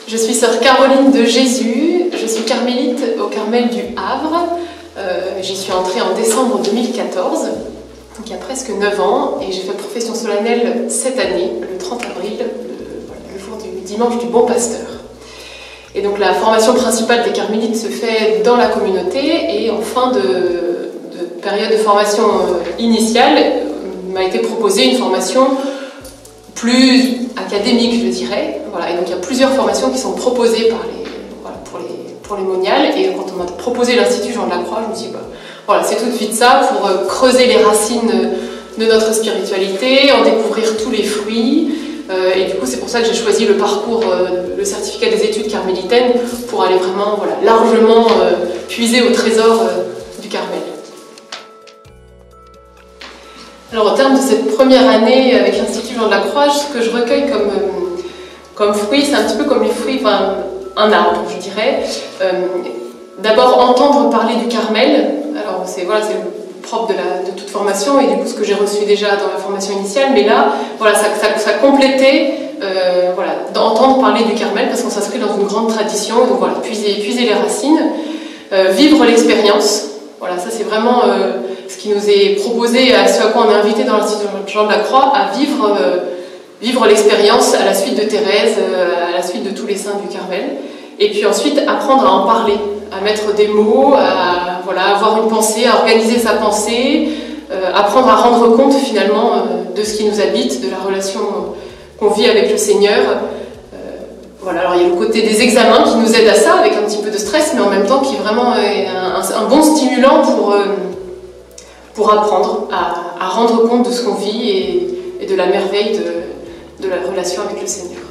Je suis sœur Caroline de Jésus, je suis carmélite au Carmel du Havre. J'y suis entrée en décembre 2014, donc il y a presque 9 ans, et j'ai fait profession solennelle cette année, le 30 avril, le jour du dimanche du Bon Pasteur. Et donc la formation principale des carmélites se fait dans la communauté, et en fin de période de formation initiale, m'a été proposée une formation plus académique, je dirais. Voilà, et donc il y a plusieurs formations qui sont proposées pour les moniales, et quand on m'a proposé l'Institut Jean de la Croix, je me suis dit, voilà, c'est tout de suite ça, pour creuser les racines de notre spiritualité, en découvrir tous les fruits, et du coup c'est pour ça que j'ai choisi le parcours, le certificat des études carmélitaines, pour aller vraiment largement puiser au trésor du Carmel. Alors au terme de cette première année avec l'Institut Jean de la Croix, ce que je recueille comme fruits, c'est un petit peu comme les fruits, un arbre, je dirais. D'abord entendre parler du Carmel, alors c'est le propre de toute formation, et du coup ce que j'ai reçu déjà dans la formation initiale, mais là, ça complétait d'entendre parler du Carmel, parce qu'on s'inscrit dans une grande tradition, donc voilà, puiser les racines, vivre l'expérience. Voilà, ça c'est vraiment ce qui nous est proposé, à ce à quoi on est invité dans l'Institut Jean de la Croix, à vivre l'expérience à la suite de Thérèse, à la suite de tous les saints du Carmel, et puis ensuite apprendre à en parler, à mettre des mots, à avoir une pensée, à organiser sa pensée, apprendre à rendre compte finalement de ce qui nous habite, de la relation qu'on vit avec le Seigneur. Alors il y a le côté des examens qui nous aide à ça, avec un petit peu de stress, mais en même temps qui vraiment est un bon stimulant pour apprendre à rendre compte de ce qu'on vit et de la merveille de la relation avec le Seigneur.